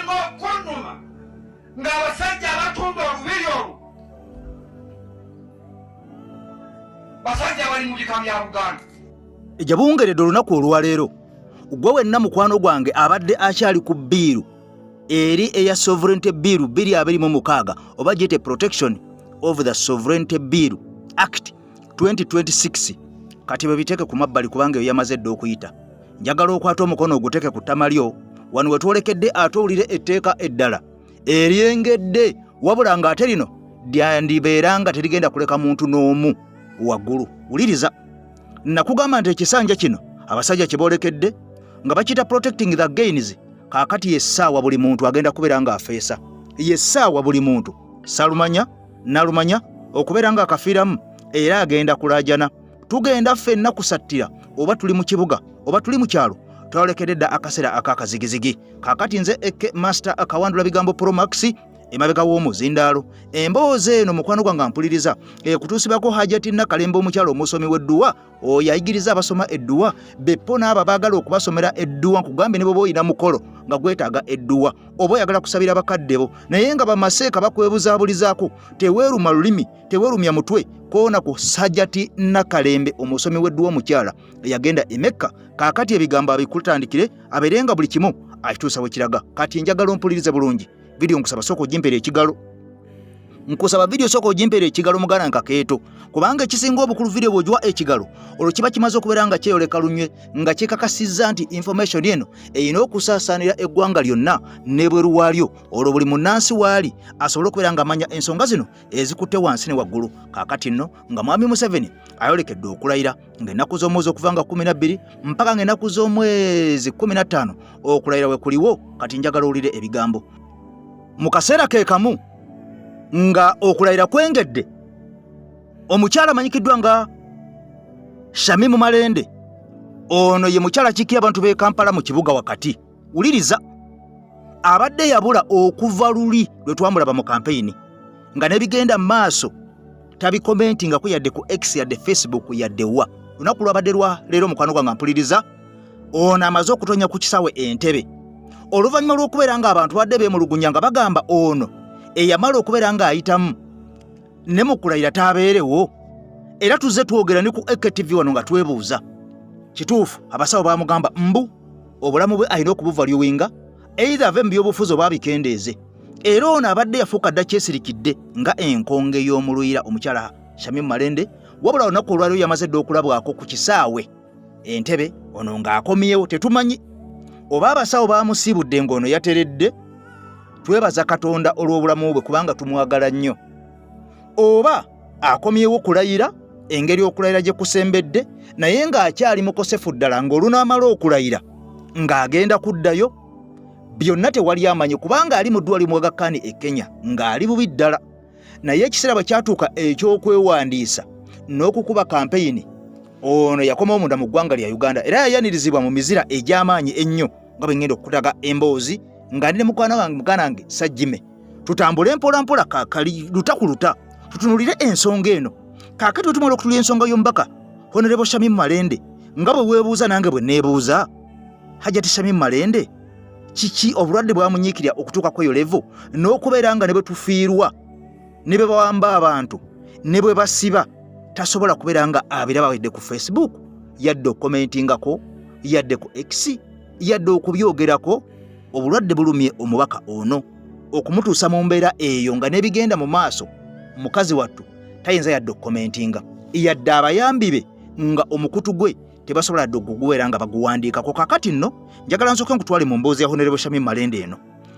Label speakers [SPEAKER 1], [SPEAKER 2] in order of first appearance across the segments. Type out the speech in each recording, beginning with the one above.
[SPEAKER 1] ekisinga okunnuma ng'abasajja abatunda olubiri olwo basajja bali mu bika bya Buganda.
[SPEAKER 2] Ejabungeredde olunaku olwaleero gwe wenna mukwano gwange abadde akyali ku bbiiru eri eya Sovereignty Bill 2026 oba giyite Protection of the Sovereignty Bill Act 2026 kati bebiteeke ku mabbali kubanga eyo yamaze dde okuyita. Njagala okwata omukono oguteeke ku ttama lyo wano wetwolekedde ate owulire etteeka eddala eryengedde wabula ng'ate lino lyandibeera nga terigenda kuleka muntu n'omu waggulu. Wuliriza, nakugamba nti ekisanja kino abasajja kye boolekedde nga bakiyita protecting the gains, kaakati yessaawa buli muntu agenda kubeera ng'afeesa. Yessaawa buli muntu salumanya nalumanya okubeera ng'akafiiramu era agenda kulaajana. Tugenda ffenna kusattira oba tuli mu kibuga oba tuli mu kyalo twalekedde dda akaseera akakazigizigi. Kaakati nze Eke Master Akawandula Bigambo Pro Max emabega w'omuzindaalo. Emboozi eno mukwano gwange mpuliriza ekutuusibako Hajati Nakalembe omukyalo omusomi w'edduwa oyo ayigiriza abasoma edduwa beppo n'abo baagala okubasomera edduwa. Nkugambye ne bw'oba oyina mukolo nga gwetaaga edduwa oba oyagala kusabira abakadde bo naye nga bamaseeka bakwebuzaabulizaako teweeruma lulimi teweerumya mutwe koona ku Hajati Nakalembe omusomi w'edduwa omukyala eyagenda e Mecca. Kaakati ebigambo abikutandikire abeerenga buli kimu akituusa we kiraga. Kati njagala ompulirize bulungi video nkusaba soko ogimpere ekigalo. Nkusaba video soko ogimpere ekigalo mugana nkakeeto kubanga ekisinga obukulu video bw'ogiwa ekigalo olwo kiba kimaze okubeera nga kyeyoleka lunywe nga kyekakasizza nti information eno eyina okusaasaanira eggwanga lyonna n'ebweru waalyo olwo buli munnansi waali asobole okubeera ng'amanya ensonga zino ezikutte wansi ne waggulu. Kaakati nno nga Mwami Museveni ayolekedde okulayira ng'ennaku z'omwezi okuva nga 12 mpaka ng'ennaku z'omwezi 15 okulayira we kuliwo. Kati njagala owulire ebigambo mu kaseera ke kamu nga okulayira kwengedde omukyala amanyikiddwa nga Shamimu Malende. Ono ye mukyala kiki abantu b'e Kampala mu kibuga wakati. Wuliriza, abadde yabula okuva luli lwe twamulaba mu kampeyini nga nebigenda maaso tabikomentingako yadde ku X yadde Facebook yadde wa. Lunaku lwabadde lwa leero mukwano gwange mpuliriza ono amaze okutonya ku kisawe Entebbe oluvannyuma lw'okubeera ng'abantu badde beemulugunya nga bagamba ono eyamala okubeera ng'ayitamu ne mu kulayira taabeerewo. Era tuzze twogera ne ku EKTV wano nga twebuuza kituufu abasawo baamugamba mbu obulamu bwe alina okubuvalyuwinga either ave mu byobufuzi oba bikendeeze. Era ono abadde yafuuka dda kyesirikidde nga enkonge y'omuluyira omukyala Shamimu Malende wabula olunaku olwaliwo yamaze dda okulabwako ku kisaawe Entebbe ono ng'akomyewo. Tetumanyi oba abasawo baamusiibudde ng'ono yateredde, twebaza Katonda olw'obulamu bwe kubanga tumwagala nnyo, oba akomyewo kulayira engeri okulayira gye kusembedde naye ng'akyali mukosefu ddala ng'olunaamala okulayira ng'agenda kuddayo. Byonna tewali amanyi kubanga ali mu ddwaliro mu Aga Khan e Kenya ng'ali bubi ddala. Naye ekiseera bwe kyatuuka eky'okwewandiisa n'okukuba kampeyini ono yakomawo munda mu ggwanga lya Uganda era yayanirizibwa mu mizira egy'amaanyi ennyo nga bwe ngenda okutaga emboozi nga ndi ne mukwano wange muganange Sajjime. Tutambule mpola mpola kaakali luta ku luta tutunulire ensonga eno. Kaakati wetumala okutulira ensonga y'omubaka Honorable Shamimu Malende nga bwe weebuuza nange bwe neebuuza Hajati Shamimu Malende kiki obulwadde bwamunyiikirira okutuuka kweyo levo n'okubeera nga ne bwe tufiirwa ne bwe bawamba abantu ne bwe basiba tasobola kubeera nga abiraba wedde ku Facebook yadde okukomentingako yadde ku X yadde okubyogerako. Obulwadde bulumye omubaka ono okumutuusa mu mbeera eyo nga nebigenda mu maaso mukazi wattu tayinza yadde okukomentinga yadde abayambi be nga omukutu gwe tebasobola dde okuguweera nga baguwandiikako. Kakati nno njagala nsooke nkutwale mu mboozi ya Honorable Shamimu Malende eno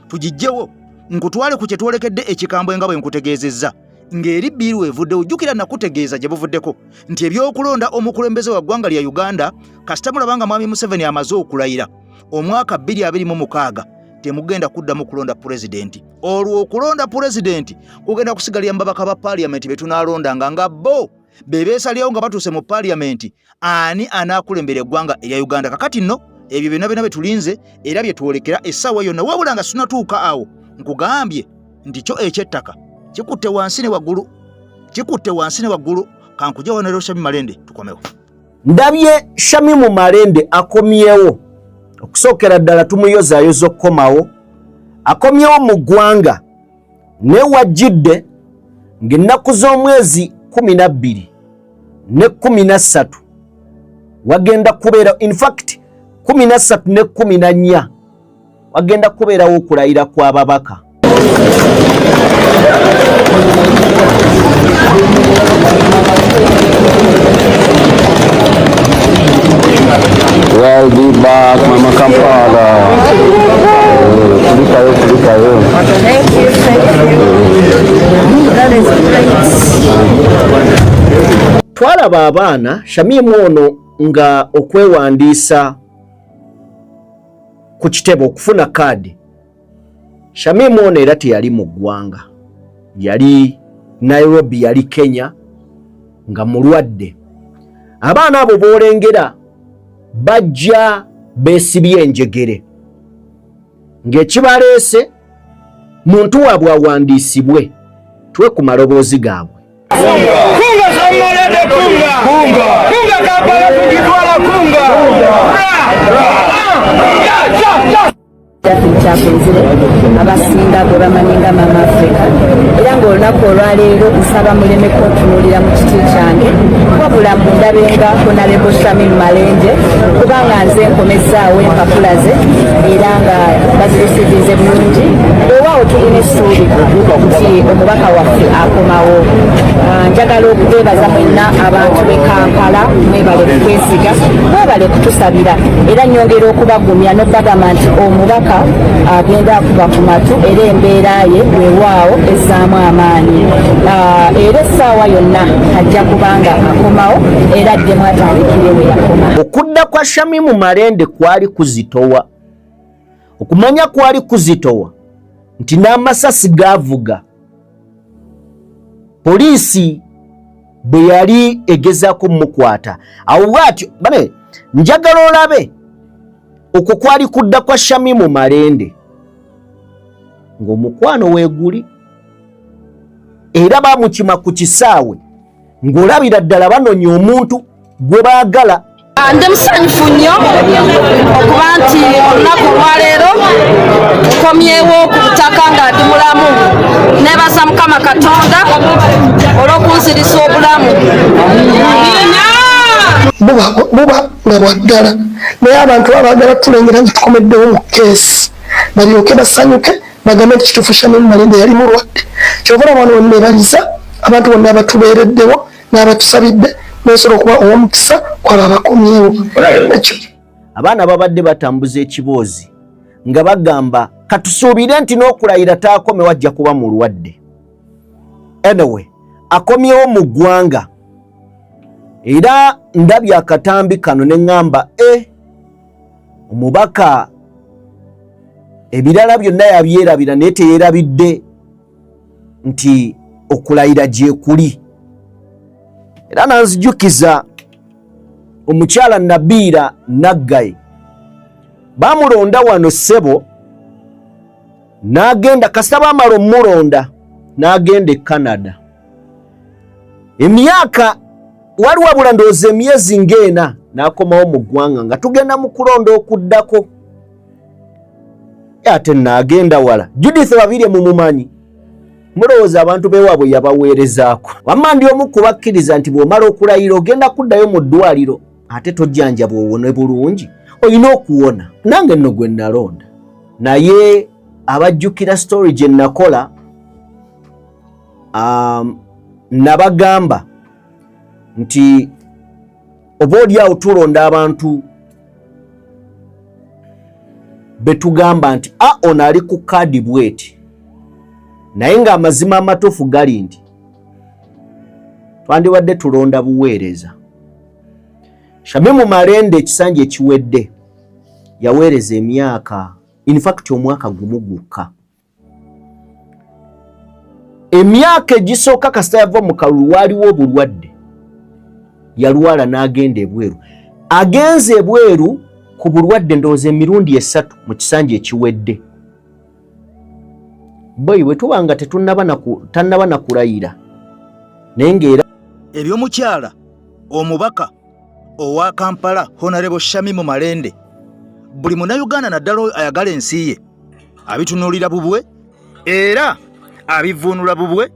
[SPEAKER 2] tugijjewo nkutwale ku kye twolekedde ekikambwe nga bwe nkutegeezezza ng'eri bbiiru evudde. Ojjukira nakutegeeza gye buvuddeko nti ebyokulonda omukulembeze wa ggwanga lya Uganda kasita mulabanga Mwami Museveni amaze okulayira omwaka 2026 temugenda kuddamu kulonda pulezidenti. Olwo okulonda pulezidenti kugenda kusigalira mbabaka ba paaliyamenti be tunaalondanga nga bo bebeesalyawo nga batuuse mu paaliyamenti ani anaakulembera eggwanga erya Uganda. Kakati nno ebyo byonna byonna byetulinze era bye twolekera essaawa yonna wabula nga sinatuuka awo nkugambye nti kyo eky'ettaka kikutte wansi ne waggulu, kikutte wansi ne waggulu. Kankujja Honorable Shamimu Malende tukomewo.
[SPEAKER 3] Ndabye Shamimu Malende akomyewo okusookera ddala tumuyozaayoza okukomawo akomyewo mu ggwanga ne wajjidde ng'ennaku z'omwezi 12 ne 13 wagenda kubeera, in fact 13 ne 14 wagenda kubeerawo okulayira kw'ababaka.
[SPEAKER 4] Well, be back, Mama Kampala. Thank you. That is great.
[SPEAKER 3] Twalaba abaana Shamimu ono nga okwewandiisa ku kitebo okufuna kaadi. Shamimu ono era teyali mu ggwanga, yali Nairobi, yali Kenya nga mulwadde. Abaana abo boolengera bajja beesibye enjegere ng'ekibaleese muntu waabwe awandiisibwe tuwe ku maloboozi gaabwe.
[SPEAKER 1] Kunga Samalende, kunga Kampala kugitwala kunga.
[SPEAKER 5] Kyakunzire abasinga gwe bamanyi Mama Africa era ng'olunaku olwaleero nsaba mulemeko otunuulira mu kiti kyange wabula mundabenga Honorable Shamimu Malenje kubanga nze nkomezaawo empapula ze era nga bazirisivize bulungi. Ewaawo tulina essuubi nti omubaka waffe akomawo. Njagala okubeebaza mwenna abantu b'e Kampala, mwebale kukwesiga, mwebale kutusabira era nyongera okubagumya n'obbagamba nti omubaka agenda kuba ku matu era embeera ye weewaawo ezzaamu amaanyi. Era essaawa yonna ajja kubanga akomawo era addemu atandikire we yakoma.
[SPEAKER 3] Okudda kwa Shamimu Malende kwali kuzitowa. Okumanya kwali kuzitowa nti n'amasasi gaavuga. Poliisi bwe yali egezaako mukwata. Awo bw'atyo bane njagala olabe okwo kwali kudda kwa Shamimu Malende ng'omukwano weeguli era baamukima ku kisaawe ng'olabira ddala banonya omuntu gwe baagala.
[SPEAKER 5] Ndi musanyufu nnyo okuba nti olunaku olwaleero nkomyewo ku butaka nga ndi mulamu. Neebaza Mukama Katonda olw'okunzirisa obulamu.
[SPEAKER 6] buba nga bwaggala naye abantu babaagala tulengera nti tukomeddewo mu keesi balyoke basanyuke bagambe nti kituufu Shamimu Malende yali mulwadde. Kyova olaba wano neebaliza abantu bonna abatubeereddewo n'abatusabidde n'osobola okuba ow'omukisa kwabo abakomyewo.
[SPEAKER 3] Abaana babadde batambuza ekiboozi nga bagamba katusuubire nti n'okulayira taakome wajja kuba mulwadde. Anyway, akomyewo mu ggwanga era ndabye akatambi kano ne ŋŋamba omubaka ebirala byonna yabyerabira naye teyeerabidde nti okulayira gye kuli. Era nanzijukiza omukyala Nabiira Naggayi baamulonda wano ssebo n'agenda kasita baamala omulonda n'agenda e Canada. Emyaka wali wabula ndowooza emyezi ng'ena n'akomawo mu ggwanga nga tugenda mu kulonda okuddako. Ate n'agenda wala. Judith Babirye mumumanyi, mulowooza abantu beewaabwe yabaweerezaako. Wamma ndi omu kubakkiriza nti bw'omala okulayira ogenda kuddayo mu ddwaliro ate tojjanjabwa owone bulungi, olina okuwona. Nange nno gwe nalonda naye abajjukira story gye nakola nabagamba nti oba oli awo tulonda abantu betugamba nti ono ali ku kaadi bweti naye ng'amazima amatuufu gali nti twandibadde tulonda buweereza. Shamimu Malende ekisanja ekiwedde yaweereza emyaka, in fact omwaka gumu gwokka. Emyaka egisooka kasita yava mu kalulu waaliwo obulwadde, yalwala n'agenda ebweru. Agenze ebweru ku bulwadde ndowooza emirundi 3 mu kisanja ekiwedde. Boy bwe tubanga tannaba na kulayira naye ng'era
[SPEAKER 2] eby'omukyala omubaka owa Kampala Honorable Shamimu Malende, buli Munnayuganda naddala ayagala ensi ye abitunuulira bubwe era abivuunula bubwe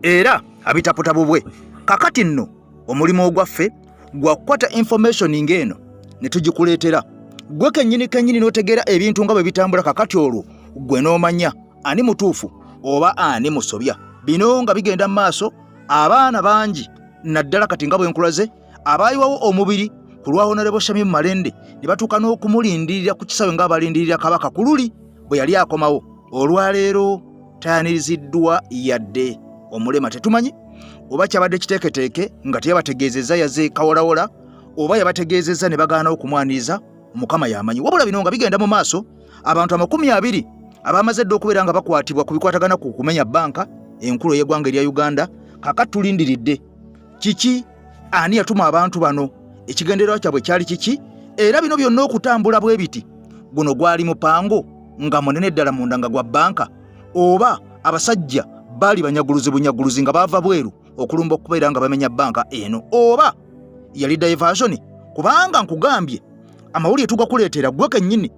[SPEAKER 2] era abitaputa bubwe. Kakati nno omulimu ogwaffe gwa kukwata information ng'eno ne tugikuleetera gwe kennyini n'otegeera ebintu nga bwe bitambula. Kakati olwo gwe n'omanya ani mutuufu oba ani musobya. Bino nga bigenda mu maaso, abaana bangi naddala kati nga bwe nkulaze abaayiwawo omubiri ku lwa Honorable Shamim Malende ne batuuka n'okumulindirira ku kisawe ng'abalindirira Kabaka ku luli bwe yali akomawo. Olwaleero tayaniriziddwa yadde omulema. Tetumanyi oba kyabadde kiteeketeeke nga teyabategeezezza yaze kawolawola oba yabategeezezza ne bagaana okumwaniriza. Mukama yamanyi. Wabula bino nga bigenda mu maaso, abantu 20 abamaze dde okubeera nga bakwatibwa ku bikwatagana ku kumenya banka enkulu y'eggwanga erya Uganda. Kakati tulindiridde kiki, ani yatuma abantu bano, ekigendererwa kyabwe kyali kiki, era bino byonna okutambula bwe biti guno gwali mupango nga munene ddala munda nga gwa banka, oba abasajja baali bunyaguluzi nga baava bweru okulumba okubeera nga bamenya banka eno, oba yali diversion? Kubanga nkugambye amawulire tugakuleetera gwe kennyini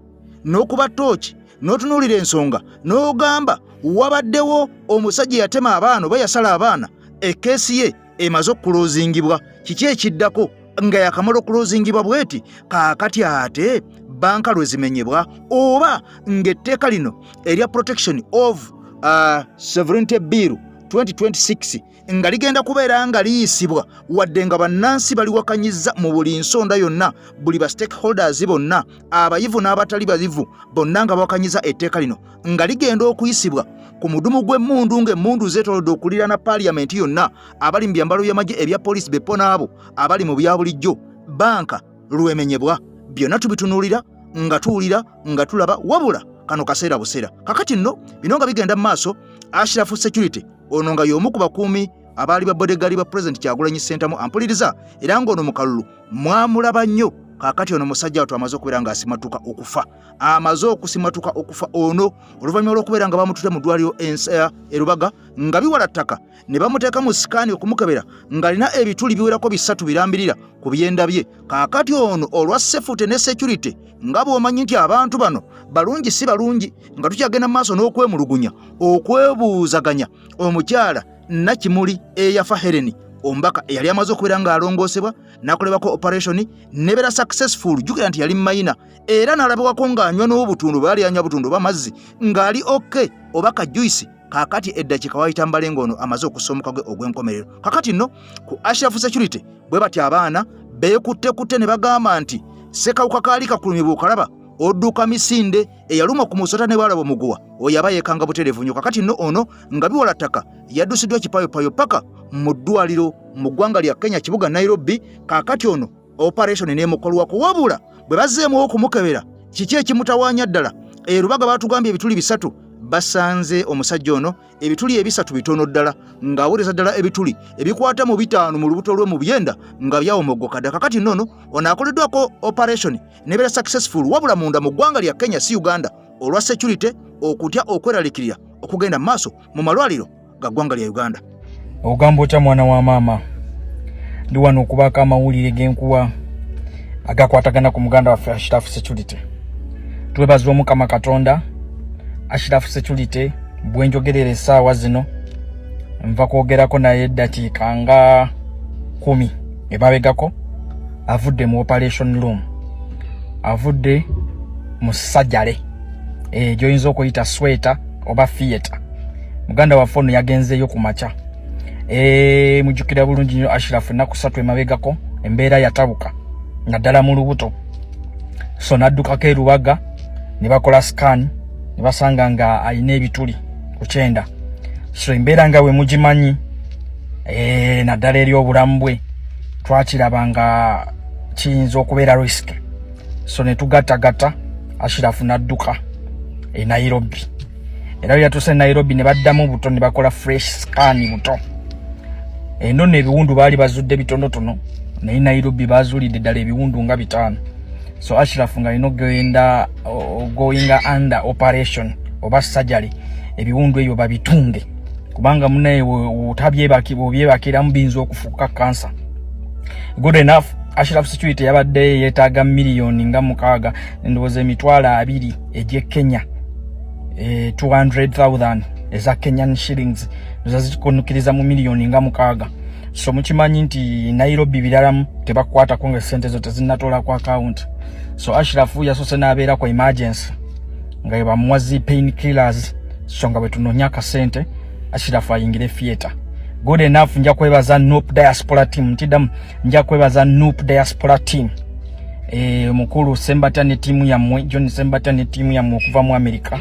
[SPEAKER 2] n'okuba tooki n'otunuulira ensonga n'ogamba wabaddewo omusajja yatema abaana oba yasala abaana, ekeesi ye emaze okukulozingibwa. Kiki ekiddako nga yakamala okukulozingibwa bweti? Kaakati ate banka lwe zimenyebwa, oba ng'etteeka lino erya Protection of Sovereignty Bill 2026 nga ligenda kubeera nga liyisibwa wadde nga bannansi baliwakanyizza mu buli nsonda yonna, buli ba stakeholders bonna, abayivu n'abatali bayivu bonna nga bawakanyiza etteeka lino nga ligenda okuyisibwa ku mudumu gw'emmundu ng'emmundu zeetolodde okulira na Parliament yonna, abali mu byambalo by'amagye ebya poliisi bepo n'abo abali mu bya bulijjo. Banka lwemenyebwa. Byonna tubitunuulira nga tuwulira nga tulaba, wabula kano kaseera buseera. Kakati nno bino nga bigenda mu maaso, Ashraf Security ono nga y'omu ku bakuumi abaali ba bodegaali ba President Kyagulanyi Ssentamu ampuliriza, era ng'ono mu kalulu mwamulaba nnyo. Kakati ono musajja watu amaze okubeera nga asimatuka okufa, amaze okusimatuka okufa ono oluvannyuma lw'okubeera nga bamututte mu ddwaliro Rubaga nga biwala ttaka ne bamuteeka mu sikaani okumukebera ng'alina ebituli biwerako 3 birambirira ku byenda bye. Kakati ono olwa Sefute ne Security nga bw'omanyi nti abantu bano balungi si balungi, nga tukyagenda mu maaso n'okwemulugunya okwebuuzaganya, omukyala Nakimuli eyafa Heleni ombaka eyali amaze okubeera nga alongoosebwa n'akolebwako operation nebeera successful. Jjukira nti yali mayina era n'alabibwako ng'anywa n'obutundu, baali anywa butundu oba mazzi ng'ali okay oba kajuisi. Kakati eddakiika wayita Mbalengo ono amaze okusomoka gwe ogw'enkomerero. Kakati nno ku Ashraf Security bwe bati abaana beekutte ne bagamba nti sekawuka kaali kakulumye bw'okalaba odduka misinde eyaluma ku musota ne bwalaba omuguwa oyo aba yeekanga butereevu nnyo. Kakati nno ono nga biwala ttaka yaddusiddwa kipayopayo paka mu ddwaliro mu ggwanga lya Kenya kibuga Nairobi. Kakati ono operation n'emukolwako, wabula bwe bazzeemu okumukebera kiki ekimutawaanya ddala. Rubaga baatugambye ebituli 3 basanze omusajja ono ebituli 3 bitono ddala, ng'awuliriza ddala ebituli ebikwata mu 5 mu lubuto lwe mu byenda nga byawomoggoka ddala. Kakati nno ono akoleddwako operation nebeera successful, wabula munda mu ggwanga lya Kenya si Uganda olwa Security okutya okweralikirira okugenda maaso mu malwaliro ga ggwanga lya Uganda.
[SPEAKER 7] Ogambo cha mwana wa mama ndi wano okubaka amawulire genkuwa agakwatagana ku muganda waffe Ashraf Security. Twebaza Omukama Katonda. Ashraf Security bwenjogerera essaawa zino nva kwogerako naye eddakiika nga 10 ebabegako avudde mu operation room, avudde mu sajjale gyoyinza okuyita sweta oba theatre. Muganda waffe ono yagenzeeyo ku makya. Mujjukira bulungi nnyo Ashraf ennaku 3 emabegako embeera yatabuka naddala mu lubuto, so naddukako Rubaga ne bakola scan ne basanga nga alina ebituli ku 9. So embeera nga we mugimanyi naddala eri obulamu bwe twakiraba nga kiyinza okubeera risk. So ne tugattagatta Ashraf n'adduka e Nairobi. Era yatuse Nairobi ne baddamu buto ne bakola fresh scan buto. Eno ne ebiwundu baali bazudde bitonotono naye Nairobi bazuulidde ddala ebiwundu nga 5. So Ashraf nga alina okugenda going under operation oba surgery ebiwundu ebyo babitunge, kubanga munaye obyebakira mubinza okufuuka cancer. Good enough, Ashraf Security yabadde yeetaaga miliyoni nga 6 endowooza emitwalo 2 egy'e Kenya 200,000 eza Kenyan shillings zazikunukiriza mu miliyoni nga 6. So mukimanyi nti Nairobi biralamu tebakwata konge sente zo tezinatola ku account. So Ashraf yasose nabeera kwa emergency nga bamwazi pain killers so nga betunonya ka sente Ashraf ayingire theater. Good enough nja kwebaza Noop Diaspora team tidam nja kwebaza Noop Diaspora team mukulu Sembata ne timu ya mwe John Sembata ne timu ya okuva mu America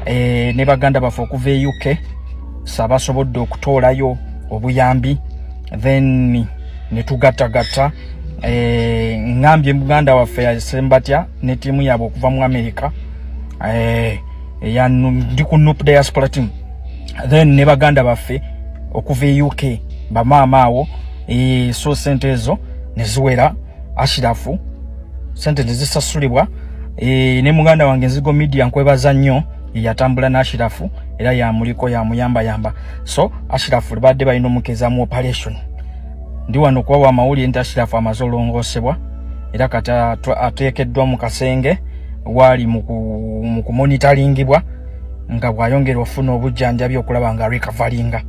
[SPEAKER 7] ne baganda bafe okuva UK sabasobodde okutoolayo obuyambi then ne tugatagata ngambye muganda waffe ya Sembata ne timu yabo okuva mu America ya ndi ku Noop Diaspora team then ne baganda bafe okuva UK bamaama awo so sente ezo neziwera Ashirafu sente nezisasulibwa ne muganda wange Nzigo Media nkwebaza nnyo yatambula na Ashirafu era ya muliko ya muyamba so Ashirafu libadde balina omukeza mu operation ndi wano kwa wa mawuli enta Ashirafu amazolongosebwa era kata atekeddwa mu kasenge wali mu kumonitoringibwa nga bwayongera ofuna obujjanjabi okulaba nga recoveryinga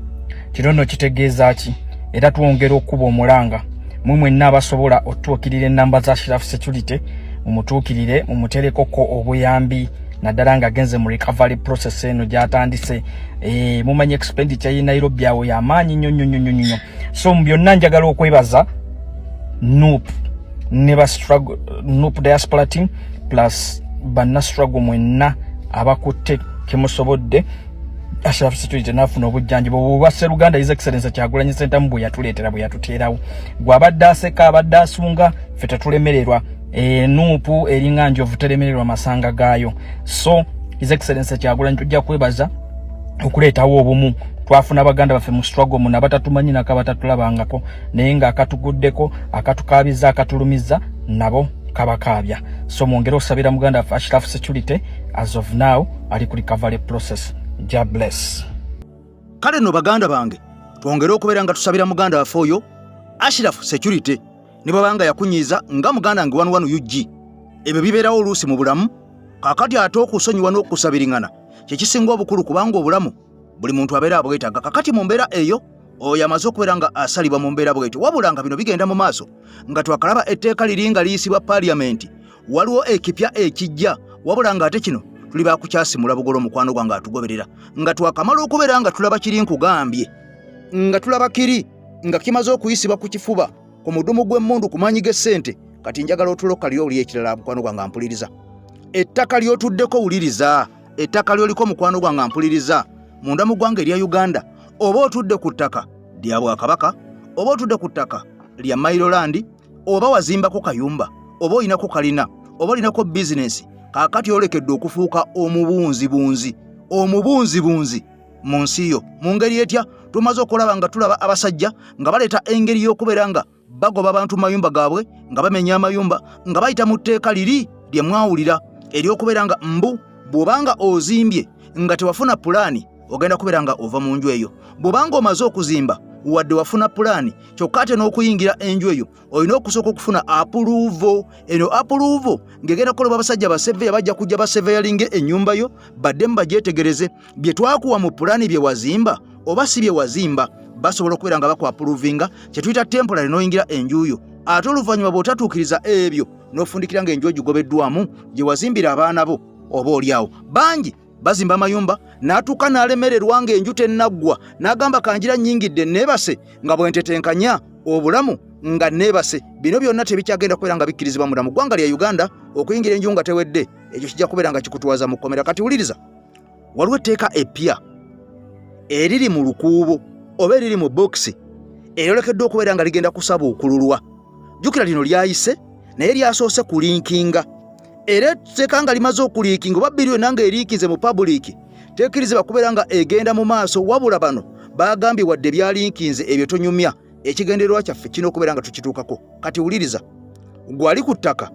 [SPEAKER 7] kirono kitegeeza ki era tuongera okuba omulanga mumwe n'abasobola otuukirira ennamba za Ashraf Security mumutuukirire mumuterekoko obuyambi naddala nga genze mu recovery process eno gyatandise mumanyi expenditure ye Nairobi awo y'amaanyi nnyo so mu byonna njagala okwebaza Noop ne ba struggle Noop Diaspora team plus banna struggle mwenna abakutte kemusobodde Ashraf Security nafuna obujjanjabi bwa Sseruganda His Excellency Kyagulanyi Ssentamu mbu yatuleetera bwe yatuteerawo gwabadde aseka abadde asunga ffe tetulemererwa Noop eringa njovu telemererwa masanga gaayo so His Excellency Kyagulanyi tujja kwebaza okuleetawo obumu twafuna abaganda baffe mu struggle mu nabatatumanyi nakabatatulabangako naye nga akatuguddeko akatukaabiza akatulumiza nabo kabakaabya so mwongere okusabira muganda waffe Ashraf Security as of now ali ku recovery process. God bless.
[SPEAKER 2] Kale no baganda bange twongere okubeera nga tusabira muganda waffe oyo Ashraf Security ne babanga yakunyiza nga muganda nge wanu UG ebyo bibeerawo oluusi mu bulamu kakati ate okusonyiwa n'okusabiringana kyekisinga obukulu kubanga obulamu buli muntu abeera abwetaaga kakati mu mbeera eyo oyo amaze okubeera nga asalibwa mu mbeera bwetyo wabula nga bino bigenda mu maaso nga twakalaba etteeka liringa liyisibwa paliamenti waliwo ekipya ekijja wabula nga ate kino tuli bakukyasimula bugolo mukwano gwange atugoberera nga twakamala okubeera nga tulaba kiri nkugambye nga tulaba kiri nga kimaze okuyisibwa ku kifuba ku mudumu gw'emmundu ku maanyi g'essente kati njagala otuloka lyo oli ekirala mukwano gwange ampuliriza ettaka ly'otuddeko wuliriza ettaka ly'oliko mukwano gwange ampuliriza munda mu ggwanga erya Uganda oba otudde ku ttaka lya Bwakabaka oba otudde ku ttaka lya Mailoland oba wazimbako kayumba oba olinako kalina oba olinako bizinesi kakati olekedde okufuuka omubunzibunzi mu nsi yo mu ngeri etya tumaze okulaba nga tulaba abasajja nga baleeta engeri y'okubeera nga bagoba abantu mayumba gaabwe nga bamenya amayumba nga bayita mu tteeka liri lye mwawulira ery'okubeera nga bw'obanga ozimbye nga tewafuna pulaani ogenda kubeera nga ova mu nju eyo bw'obanga omaze okuzimba wadde wafuna pulaani kyokka ate n'okuyingira enju eyo olina okusooka okufuna apuluvo eno apuluvo ng'egenda kukolebwa abasajja baseveya bajja kujja baseveyalinge ennyumba yo baddemu bagyetegereze bye twakuwa mu pulaani bye wazimba oba si bye wazimba basobola okubeera nga bakwapuluvinga kye tuyita temporary n'oyingira enju yo ate oluvannyuma bw'otatuukiriza ebyo n'ofundikira ng'enju gigobeddwamu gye wazimbira abaana bo oba oliawo bangi bazimba amayumba n'atuuka n'alemererwa ng'enju tennaggwa n'agamba kanjira nnyingidde neebase nga bwentetenkanya obulamu nga neebase bino byonna tebikyagenda kubeera nga bikkirizibwa munda mu ggwanga lya Uganda okuyingira enju nga tewedde ekyo kijja kubeera nga kikutwaza mu kkomera kati wuliriza waliwo etteeka eppya eriri mu lukuubo oba eriri mu bokisi eryolekeddwa okubeera nga ligenda kusaba okululwa jjukira lino lyayise naye lyasoose kulinkinga era etteeka nga limaze okuliikinga oba bbiri yonna nga eriikinze mu public tekkirizibwa kubeera nga egenda mu maaso wabula bano bagambye wadde byalinkinze ebyo tonyumya ekigendererwa kyaffe kino okubeera nga tukituukako kati wuliriza gwali ku ttaka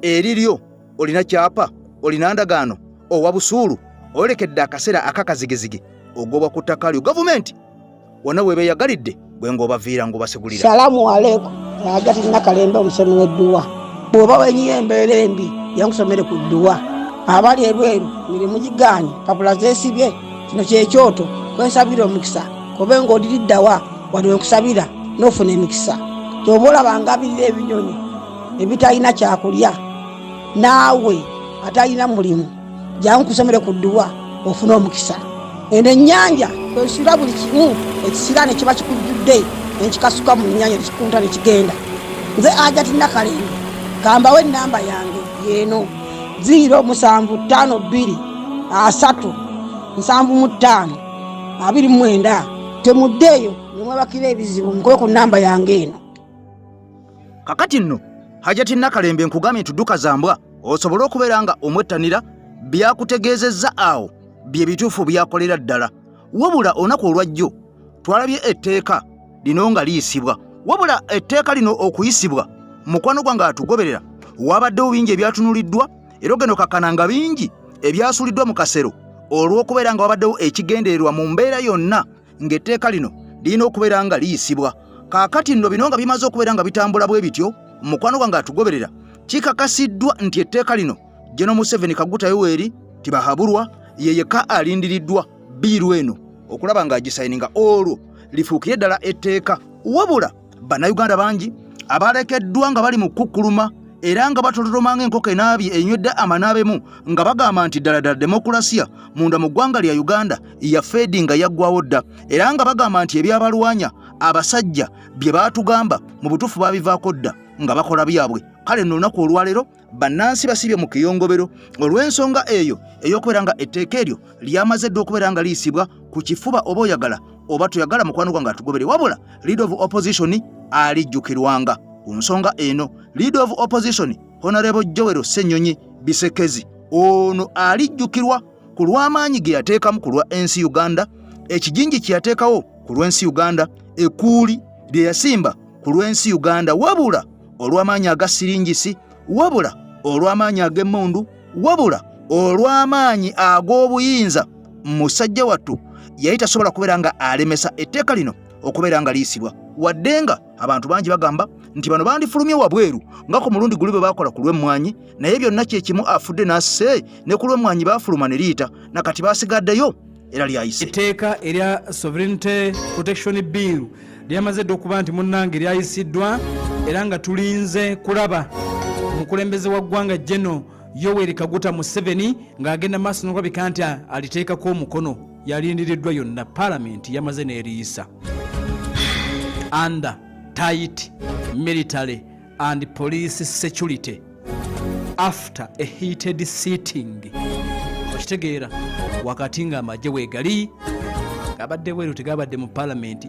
[SPEAKER 2] eriryo olina kyapa olina ndagaano owa busuulu olekedde akaseera akakazigizigi ogobwa ku ttaka lyo gavumenti wonna webeeyagalidde bwe ng'obaviira ng'obasigulira
[SPEAKER 8] salamu alaikum agati nakalembe omusomi w'edduwa bw'oba wenyiyo embeera embi yankusomere ku dduwa abali ebweru mirimu giganye papula zesibye kino kyekyoto kwesabira omukisa kobe ng'oliriddawa wali okusabira n'ofuna emikisa ky'oba olabanga abirira ebinyonyi ebitalina kyakulya naawe atalina mulimu jangu kusomere ku dduwa ofuna omukisa eno ennyanja kwesira buli kimu ekisira ne kiba kikujjudde nekikasuka mu nnyanja nekikunta nekigenda nze Ajati Nakalembe kambawo ennamba yange yeeno 0752375 temuddeeyo nemwebakira ebizibu nkoye ku nnamba yange eno.
[SPEAKER 2] Kakati nno Ajati Nakalembe nkugambye tudduka zambwa osobola okubeera nga omwettanira byakutegeezezza awo bye bituufu byakolera ddala wabula olunaku olwajjo twalabye etteeka lino nga liyisibwa wabula etteeka lino okuyisibwa mukwano gwange atugoberera wabaddewo bingi ebyatunuliddwa era ogenda okakananga bingi ebyasuuliddwa mu kasero olw'okubeera nga wabaddewo ekigendererwa mu mbeera yonna ng'etteeka lino lirina okubeera nga liyisibwa. Kaakati nno bino nga bimaze okubeera nga bitambula bwe bityo mukwano gwange atugoberera kikakasiddwa nti etteeka lino General Museveni Kaguta Yoweri Tibahabulwa ye yekka alindiriddwa biiru eno okulaba nga agisayininga olwo lifuukire ddala etteeka wabula bannayuganda bangi abalekeddwa nga bali mu kukkuluma era nga batololomanga enkoko enaabye enywedde amanaabemu nga bagamba nti ddala demokulasiya munda mu ggwanga lya Uganda yafeedi nga yaggwawo dda era nga bagamba nti ebyabalwanya abasajja bye baatugamba mu butuufu babivaako dda nga bakola byabwe. Kale nno olunaku olwaleero bannansi basibye mu kiyongobero olw'ensonga eyo ey'okubeera nga etteeka eryo lyamaze dda okubeera nga liyisibwa ku kifuba oba oyagala oba toyagala mukwano gwange atugobere wabula Leader of Opposition alijjukirwanga ku nsonga eno. Leader of Opposition Honorable Joel Ssenyonyi Bisekezi ono alijjukirwa ku lw'amaanyi ge yateekamu ku lwa NC Uganda, ekijinji kye yateekawo ku lw'ensi Uganda, ekkuuli lye yasimba ku lw'ensi Uganda wabula olw'amaanyi aga siringisi wabula olw'amaanyi ag'emmundu wabula olw'amaanyi ag'obuyinza musajja wattu yali tasobola kubeera nga alemesa etteeka lino okubeera nga liyisibwa wadde nga abantu bangi bagamba nti bano bandifulumye wabweru nga ku mulundi guli bwe bakola ku lw'emmwanyi naye byonna kyekimu afudde n'asse ne ku lw'emmwanyi baafuluma ne liyita nakati baasigaddeyo era lyayise.
[SPEAKER 9] Etteeka erya Sovereignty Protection Bill lyamaze dda okuba nti munnange lyayisiddwa era nga tulinze kulaba omukulembeze wa ggwanga General Yoweri Kaguta Museveni ng'agenda maaso n'okulabika nti aliteekako omukono yalindiriddwa yonna Parliament yamaze n'eriyisa. Under tight military and police security after a heated sitting. Okitegeera wakati nga amagye weegali gabadde bweru tegabadde mu Parliament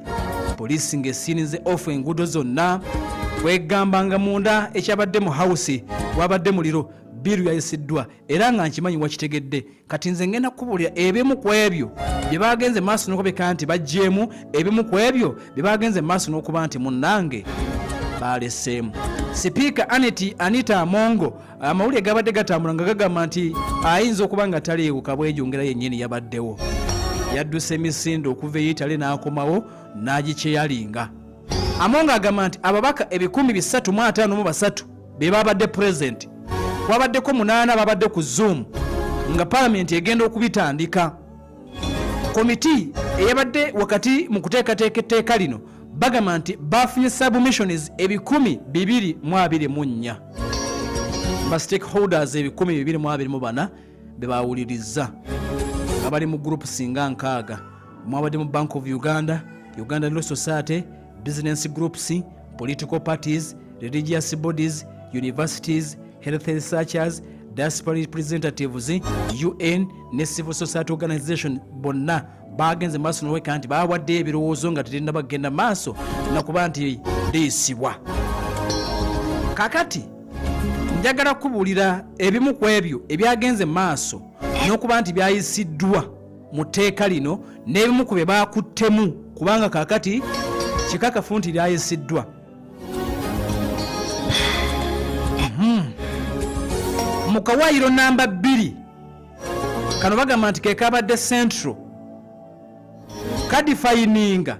[SPEAKER 9] poliisi ng'esirinze off enguudo zonna kwegamba nga munda ekyabadde mu House wabadde muliro biiru yayisiddwa era nga nkimanyi wakitegedde kati nze ngenda kubuulira ebimu ku ebyo bye bagenze maaso n'okubeka nti bajjeemu ebimu ku ebyo bye bagenze maaso n'okuba nti munnange baleseemu. Sipiika Anita Amongo amawulire gabadde gatambula nga gagamba nti ayinza okuba nga taliiwuka bwejongera yennyini yabaddewo yadduse emisinde okuva eyitale n'akomawo n'agikyeyalinga. Amongo agamba nti ababaka 353 be babadde present wabaddeko 8 babadde ku Zoom nga Parliament egenda okubitandika. Komiti eyabadde wakati mu kuteekateeka etteeka lino bagamba nti bafunye submissions 224 ba stakeholders 224 be bawuliriza nga bali mu group singa nkaaga mwabadde mu Bank of Uganda, Uganda Law Society, business groups, political parties, religious bodies, universities, health researchers, diaspora representatives, UN ne civil society organization bonna bagenze maaso n'oweka nti bawadde ebirowoozo nga tetenda bagenda maaso nakuba nti liisibwa. Kakati njagala kubuulira ebimu ku ebyo ebyagenze maaso n'okuba nti byayisiddwa mu tteeka lino n'ebimu ku bye baakuttemu kubanga kakati kikakafu nti lyayisiddwa. Mu kawaayiro namba 2 kano bagamba nti kekabadde central kadifayininga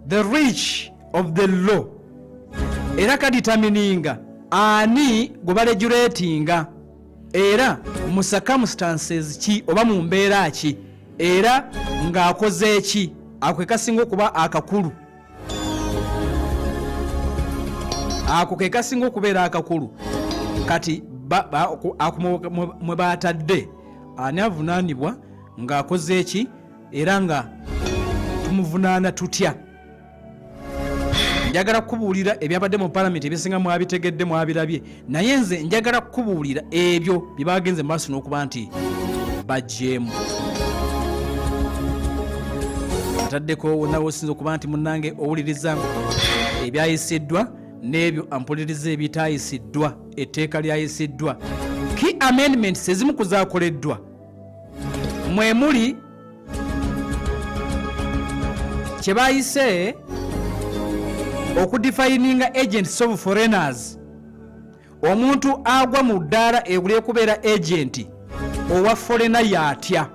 [SPEAKER 9] the reach of the law era kaditamininga ani gwe baregulatinga era mu circumstances ki oba mu mbeera ki era ng'akoze eki ako ke kasinga okuba akakulu ako ke kasinga okubeera akakulu kati mwe baatadde ani avunaanibwa ng'akoze eki era nga tumuvunaana tutya. Njagala kukubuulira ebyabadde mu palamenti ebisinga mwabitegedde mwabirabye naye nze njagala kukubuulira ebyo bye bagenze mu maaso n'okuba nti bagyemu. Ataddeko wonna wosinza okuba nti munnange owuliriza ebyayisiddwa n'ebyo ampuliriza ebitayisiddwa etteeka lyayisiddwa. Key amendments ezimu kuzaakoleddwa mwe muli kye bayise okudefininga agents of foreigners. Omuntu agwa mu ddaala eguli okubeera agenti owa foreigner yatya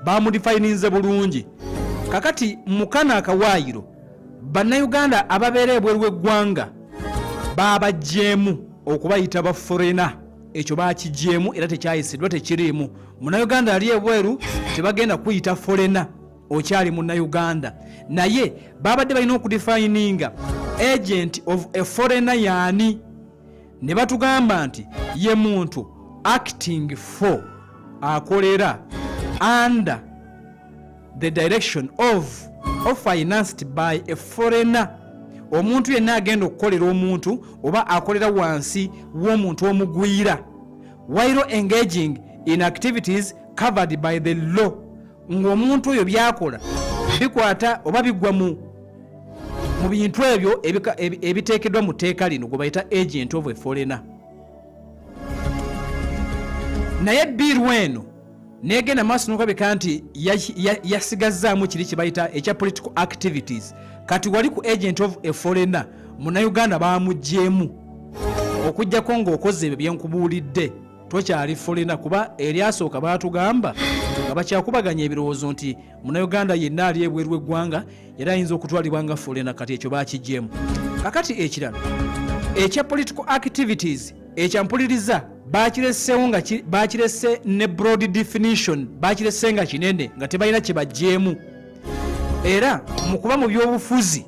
[SPEAKER 9] bamudefininze bulungi. Kakati mukana akawaayiro bannayuganda ababeera ebweru w'eggwanga baabagyeemu okubayita ba foreigner. Ekyo baakigyeemu era tekyayisiddwa tekiriimu. Munnayuganda ali ebweru tebagenda kuyita foreigner okyali munnayuganda naye babadde balina okudefininga agent of a foreigner yaani ne batugamba nti ye muntu acting for akolera under the direction of financed by a foreigner. Omuntu yenna agenda okukolera omuntu oba akolera wansi w'omuntu omugwira while engaging in activities covered by the law. Ng'omuntu oyo byakola bikwata oba bigwa mu bintu ebyo ebiteekeddwa mu tteeka lino gwe bayita agent of a foreigner. Naye biiru eno negenda maaso n'okulabika nti yasigazzaamu kiri kye bayita ekya political activities. Kati wali ku agent of a foreigner munnayuganda bamugyeemu okuggyako ng'okoze ebyo byenkubuulidde tokyali foreigner kuba eryasooka baatugamba nga bakyakubaganya ebirowoozo nti munnayuganda yenna ali ebweru w'eggwanga era ayinza okutwalibwa nga foreigner. Kati ekyo baakigyeemu. Kakati ekirala ekya political activities ekyampuliriza bakireseewo nga bakirese ne broad definition bakirese nga kinene nga tebalina kye bagyeemu. Era mu kuba mu byobufuzi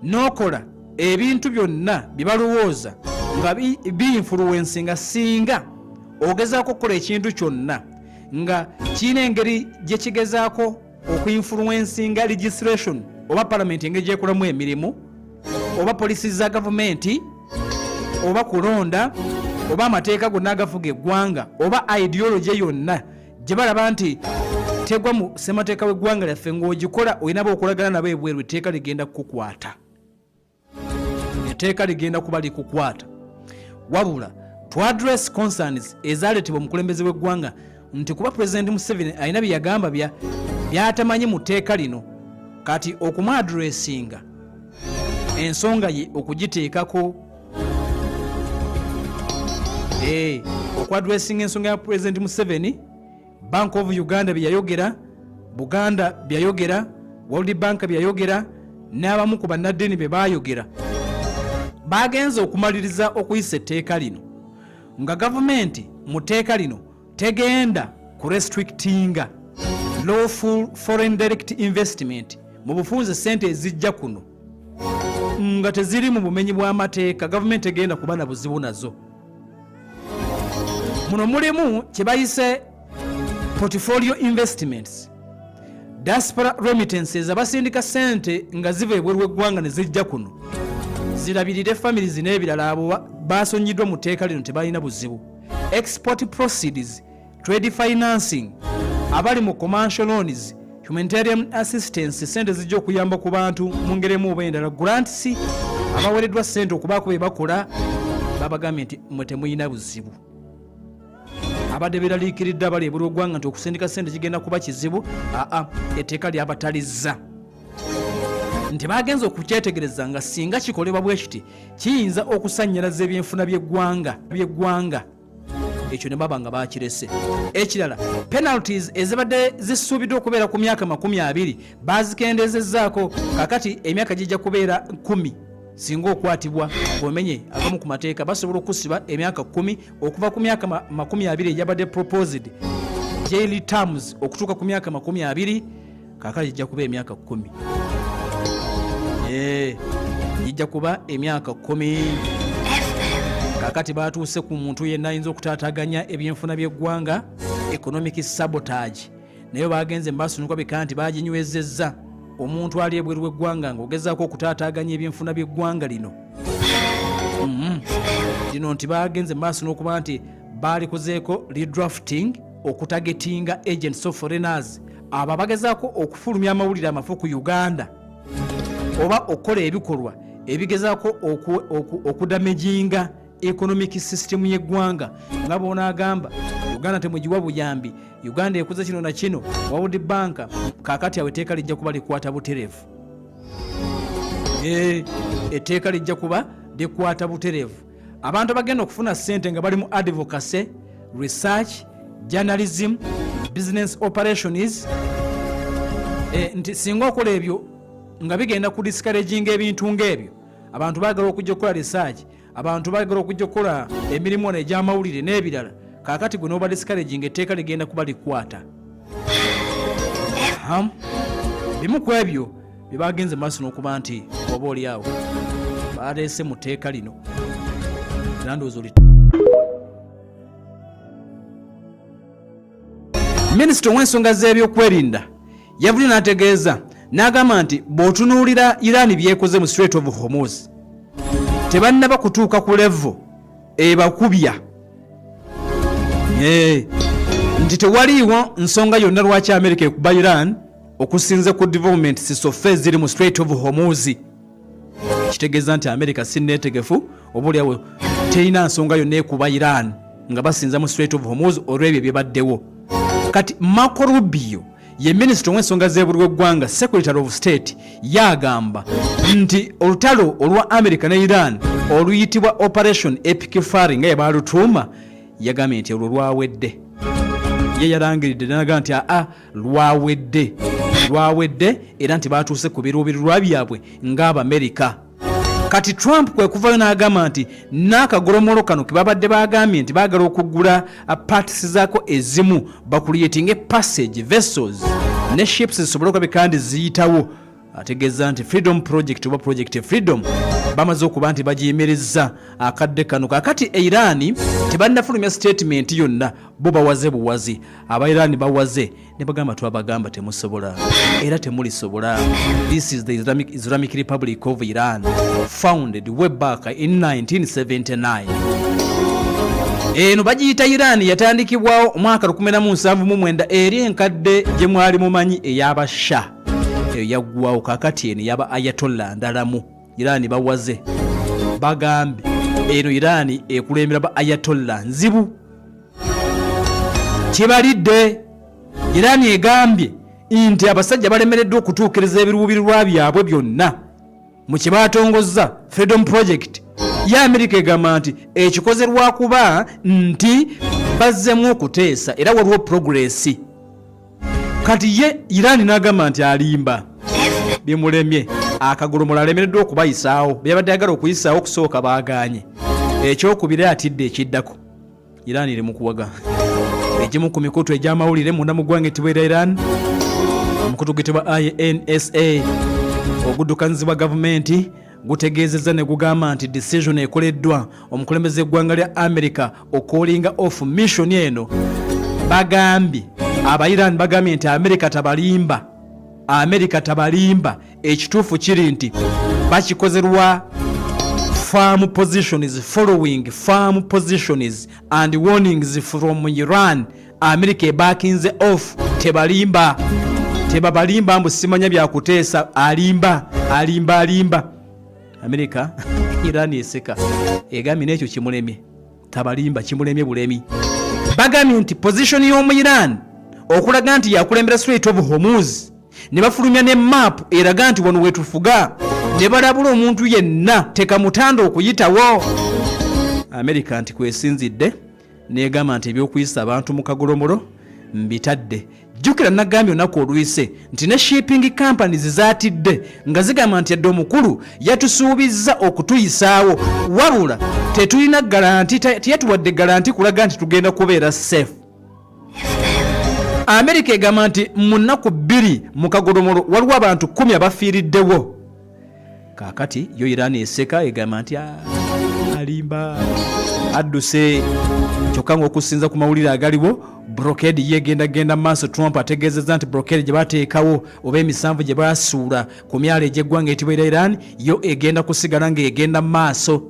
[SPEAKER 9] n'okola ebintu byonna bye balowooza nga bi-influencinga singa ogezaako okukola ekintu kyonna nga kirina engeri gye kigezaako oku-influencinga legislation oba palamenti engeri gyekolamu emirimu oba polisi za gavumenti oba kulonda oba amateeka gonna agafuga eggwanga oba ideology yonna gye balaba nti tegwa mu ssemateeka w'eggwanga lyaffe ng'ogikola olina okulagana nabo ebweru etteeka ligenda kukukwata. Etteeka ligenda kuba likukwata. Wabula to address concerns ezaaleetebwa omukulembeze w'eggwanga nti kuba President Museveni alina bye yagamba byatamanyi mu tteeka lino kati okumuadressinga ensonga ye okugiteekako okwadressinga ensonga ya President Museveni. Bank of Uganda byayogera, Buganda byayogera, World Bank byayogera, n'abamu ku bannaddiini be baayogera. Bagenza okumaliriza okuyisa etteeka lino nga gavumenti mu tteeka lino tegenda ku restrictinga lawful foreign direct investment mu bufunze ssente ezijja kuno nga teziri mu bumenyi bw'amateeka. Gavumenti egenda kuba na buzibu nazo. Muno mulimu kye bayise portfolio investments, diaspora remittances abasindika ssente nga ziva ebweru w'eggwanga ne zijja kuno zirabirire families n'ebirala abo basonyiddwa mu tteeka lino tebalina buzibu. Export proceeds, trade financing, abali mu commercial loans, humanitarian assistance ssente zijja okuyamba ku bantu mu ngeri emu oba endala, grants abaweereddwa ssente okubaako be bakola babagambye nti mwe temuyina buzibu. Abadde beraliikiridde abali ebweru w'eggwanga nti okusindika ssente kigenda kuba kizibu. Etteeka lyabatalizza nti bagenza okukyetegereza nga singa kikolebwa bwe kiti kiyinza okusannyalaza ebyenfuna by'eggwanga. Ekyo ne baba nga bakirese. Ekirala penalties ezibadde zisuubiddwa okubeera ku myaka 20 bazikendezezzaako kakati emyaka gijja kubeera 10 singa okwatibwa omenye agamu ku mateeka basobola okusiba emyaka 10 okuva ku myaka 20 ejabadde proposed jail terms okutuuka ku myaka 20 kakali ijja kuba emyaka 10 ijja kuba emyaka 10 kakati batuuse ku muntu yenna ayinza okutaataganya ebyenfuna by'eggwanga economic sabotage naye bagenze mbasunuka bika nti baginywezezza omuntu ali ebweru w'eggwanga ng'ogezaako okutaataaganya ebyenfuna by'eggwanga lino lino nti bagenze mbaaso n'okuba nti balikozeeko redrafting okutagetinga agents of foreigners abo bagezaako okufulumya amawulire amafu ku Uganda oba okukola ebikolwa ebigezaako okudamejinga economic system y'eggwanga nga bonaagamba Uganda temugiwa buyambi Uganda ekuza kino na kino World Bank kakati awe teeka lijja kuba likwata buterevu etteeka lijja kuba likwata buterevu abantu bagenda okufuna ssente nga bali mu advocacy research journalism business operations nti singa okola ebyo nga bigenda ku discouraging ebintu ng'ebyo abantu baagala okujja okukola research abantu baagala okujja okukola emirimu egy'amawulire n'ebirala kakati gwe n'oba discouraging etteeka ligenda kuba likwata bimu ku ebyo bye bagenze maaso n'okuba nti oba oli awo baleese mu tteeka lino nandowooza oli minisita ow'ensonga z'ebyokwerinda yavudde n'ategeeza n'agamba nti bw'otunuulira Iran byekoze mu Strait of Hormuz tebannaba kutuuka ku level ebakubya nti tewaliiwo nsonga yonna lwaki America ekuba Iran okusinze ku development sisofe ziri mu Strait of Hormuz kitegeeza nti America sinneetegefu obaoliawo terina nsonga yonna ekuba Iran nga basinza mu Strait of Hormuz olw'ebyo byebaddewo kati Marco Rubio ye minisita w'ensonga z'ebweru w'eggwanga secretary of state yagamba nti olutalo olwa America ne Iran oluyitibwa operation epic fire nga yebalutuuma yagambye nti olwo lwawedde ye yalangiridde naga nti lwawedde era nti batuuse ku biruubirirwa byabwe ng'Abamerika kati Trump kwe kuvayo n'agamba nti n'akagolomolo kano ke babadde bagambye nti baagala okugula parts zaako ezimu bakuliyetinga passage vessels ne ships zisobole okuba kandi ziyitawo ategeeza nti Freedom Project oba Project Freedom bamaze okuba nti bagiyimirizza akadde kano kakati Iran tebannafulumya statement yonna bo bawaze buwazi Aba-Iran bawaze ne bagamba twabagamba temusobola era temulisobola. This is the Islamic Republic of Iran founded way back in 1979. Eno bagiyita Iran yatandikibwawo omwaka 1979 eri enkadde gye mwali mumanyi ey'Abasha yaggwawo kakati eno yaba Ayatollah ndalamu. Iran bawaze bagambe eno Iran ekulembera ba Ayatollah nzibu kibalidde. Iran egambye nti abasajja balemereddwa okutuukiriza ebiruubirirwa byabwe byonna mu kye baatongozza Freedom Project ya America egamba nti ekikozerwa kuba nti bazzemu okuteesa era waliwo progress. Kati ye Iran n'agamba nti alimba bimulemye akagolomola alemereddwa okubayisaawo byabadde agala okuyisaawo okusooka baaganye ekyokubiri atidde ekiddako. Iran iri mu kuwaga egimu ku mikutu egy'amawulire munda mu ggwanga etibwera Iran omukutu guyitibwa INSA oguddukanyizibwa gavumenti gutegeezezza ne gugamba nti decision ekoleddwa omukulembeze eggwanga lya America ocalling off mission eno bagambye Aba-Iran bagambye nti America tabalimba ekituufu kiri nti bakikozerwa firm positions following firm positions and warnings from Iran. America backinze off tebabalimba mbu simanya byakuteesa alimba. America Iran eseka egambye n'ekyo kimulemye tabalimba kimulemye bulemi. Bagambye nti position y'omu Iran okulaga nti yakulembera Strait of Hormuz ne bafulumya ne map eraga nti wano wetufuga ne balabula omuntu yenna tekamutanda okuyitawo. America nti kwesinzidde negamba nti ebyokuyisa abantu mu kagolomolo mbitadde jjukira nagambye olunaku oluyise nti ne shipping companies zaatidde nga zigamba nti yadde omukulu yatusuubizza okutuyisaawo wabula tetulina garanti teyatuwadde garanti kulaga nti tugenda kubeera safe. Amerika egamba nti mu nnaku 2 mu kagolomolo waliwo abantu 10 abafiiriddewo. Kaakati yo Iran eseka egamba nti alimba adduse kyokka ng'okusinza ku mawulire agaliwo blockade yegenda maaso. Trump ategeezezza nti blockade gye bateekawo oba emisanvu gye baasuula ku myalo egy'eggwanga etibwa Iran yo egenda kusigala ng'egenda maaso.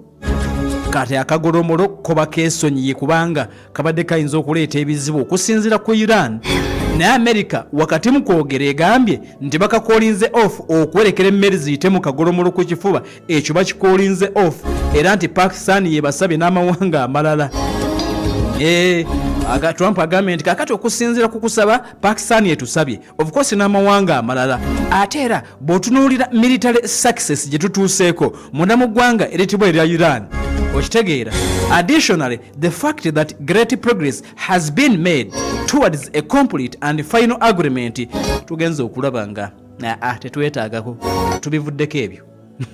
[SPEAKER 9] Kati akagolomolo koba keesonyiye kubanga kabadde kayinza okuleeta ebizibu okusinziira ku Iran. Naye Amerika wakati mu kwogera egambye nti bakakoolinze off okwerekera emmeri ziyite mu kagolomolo ku kifuba ekyo bakikoolinze off era nti Pakistan yebasabye n'amawanga amalala. Trump agambye nti kakati okusinziira ku kusaba Pakistan yetusabye of course n'amawanga amalala. Ate era bw'otunuulira military success gye tutuuseeko munda mu ggwanga eritibwa erya Iran okitegeera. Additionally, the fact that great progress has been made towards a complete and final agreement tugenza okulaba nga tetwetaagako tubivuddeko ebyo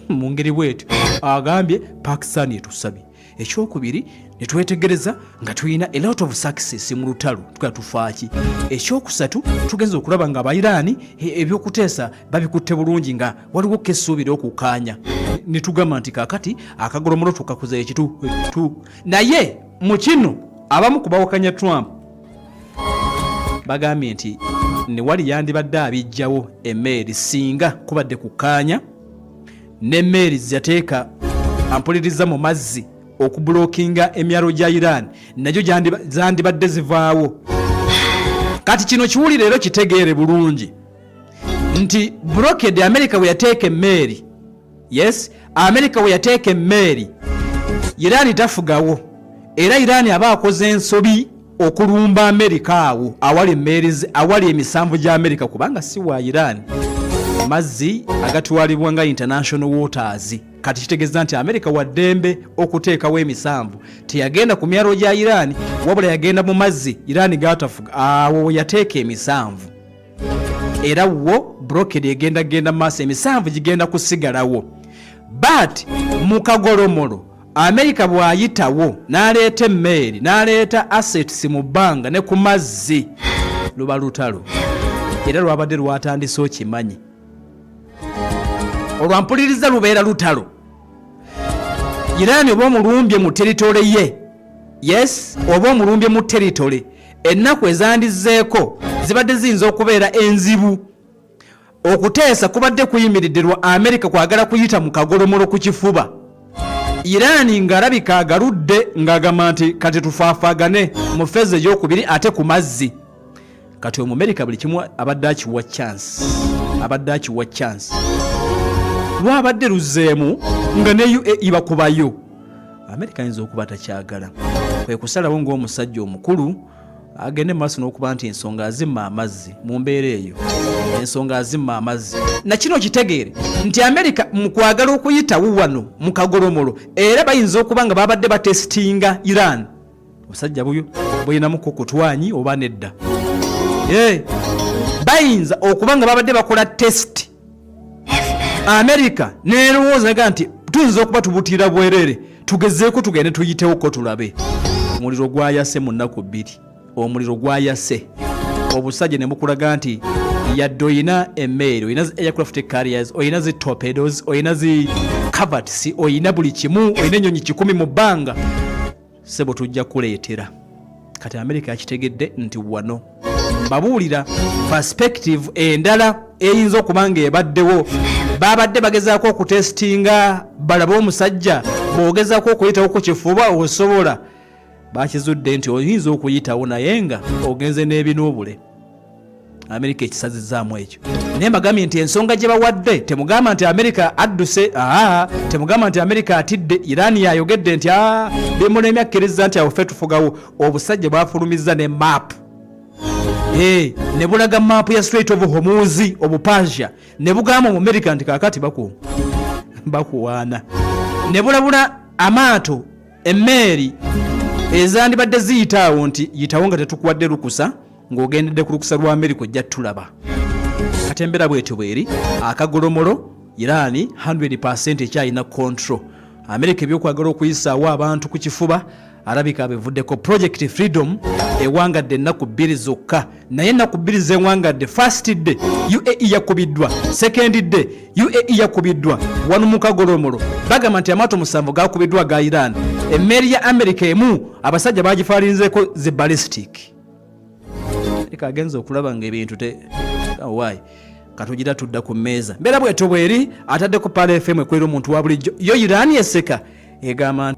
[SPEAKER 9] mu ngeri bwetu. Agambye Pakistan yetusabye. Ekyokubiri ne twetegereza nga tulina a lot of success mu lutalo tukatufaaki. Ekyokusatu tugenza okulaba nga Abayiraani ebyokuteesa babikutte bulungi nga waliwo kessuubira okukaanya. Ne tugamba nti kaakati akagolomolo tukakuza ekitu. Naye mu kino abamu kubawakanya Trump bagambye nti ne wali yandibadde abijjawo emmeeri singa kubadde kukaanya n'emmeeri zateeka ampuliriza mu mazzi okubulookinga emyalo gya Iran najo zandibadde zivaawo. Kati kino kiwulire ero kitegeere bulungi nti blockade Amerika we yateeka emmeeri, yes, Amerika we yateeka emmeeri Iran tafugawo era Iran aba akoze ensobi okulumba Amerika awo awali emisanvu gya Amerika kubanga si wa Iran mazzi agatwalibwa nga international waters. Kati kitegeeza nti Amerika waddembe okuteekawo emisanvu teyagenda ku myalo gya Iran wabula yagenda mu mazzi Iran gatafuga awo yateeka emisanvu era wo blockade egenda maaso emisanvu gigenda kusigalawo. But mu kagolomolo Amerika bw'ayitawo n'aleeta emmeeri n'aleeta assets mu bbanga ne ku mazzi luba lutalo era lwabadde lwatandise okimanyi olwampuliriza lubeera lutalo. Iran oba omulumbye mu territory ye, yes, oba omulumbye mu territory ennaku ezandizeeko zibadde ziyinza okubeera enzibu. Okuteesa kubadde kuyimiridde lwa Amerika kwagala kuyita mu kagolomolo ku kifuba. Iran ng'alabika agaludde ng'agamba nti kati tufaafaagane mu feze ey'okubiri ate ku mazzi. Kati Omumerika buli kimu abadde akiwa chance. Lwabadde luzeemu nga ne UAE bakubayo. Amerika ayinza okuba takyagala. Kwe kusalawo ng'omusajja omukulu agende maaso n'okuba nti ensonga azimma amazzi mu mbeera eyo. Ensonga azimma amazzi. Na kino kitegeere nti Amerika mu kwagala okuyitawo wano mu kagolomolo era bayinza okuba nga babadde batestinga Iran. Omusajja buyo bwinamu kutwanyi oba nedda. Bayinza okuba nga babadde bakola test. Amerika nerowooza nti tuyinza okuba tubutira bwerere tugezeeko tugende tuyitewo ko tulabe. Omuliro gwayase mu nnaku 2. Omuliro gwayase obusajja ne mukulaga nti yadde oyina emmeeri, oyina aircraft carriers, oyina zi torpedoes, oyina zi covers, oyina buli kimu, oyina ennyonyi 10 mu bbanga sebo tujja kuleetera. Kati Amerika yakitegedde nti wano babuulira perspective endala eyinza okubanga ebaddewo. Babadde bagezaako okutestinga balaba omusajja bw'ogezaako okuyitawo ku kifuba osobola. Bakizudde nti oyinza okuyitawo naye nga ogenze n'ebinoobule. Amerika ekisazizzaamu ekyo. Naye mbagambye nti ensonga gye bawadde temugamba nti Amerika adduse, temugamba nti Amerika atidde. Iran yayogedde nti bemulemi akkiriza nti awo ffe tufugawo. Obusajja bwafulumizza ne maapu. Ne bulaga maapu ya Strait of Hormuz obupasia ne bugamba mu Amerika nti kaakati bakuwaana. Ne bulabula amaato emmeeri ezandibadde ziyitaawo nti yitawo nga tetukuwadde lukusa ng'ogendedde ku lukusa lwa Amerika ojja tulaba katembera bwetyo bweri akagolomolo Irani 100% ekyalina control Amerika ebyokwagala okuyisaawo abantu ku kifuba alabika abevuddeko Project Freedom ewangadde ennaku 2 zokka naye ennaku 2 zewangadde first day UAE yakubiddwa second day UAE yakubiddwa wano mu kagolomolo bagamba nti amaato 7 gakubiddwa ga Iran emmeri ya Amerika emu abasajja bagifaalinzeeko ze ballistic agenza okulaba ng'ebintu why katugira tudda ku mmeeza mbeera bweto bweri ataddeko Pale FM ekwera omuntu wa bulijjo yo Iran yeseka egamba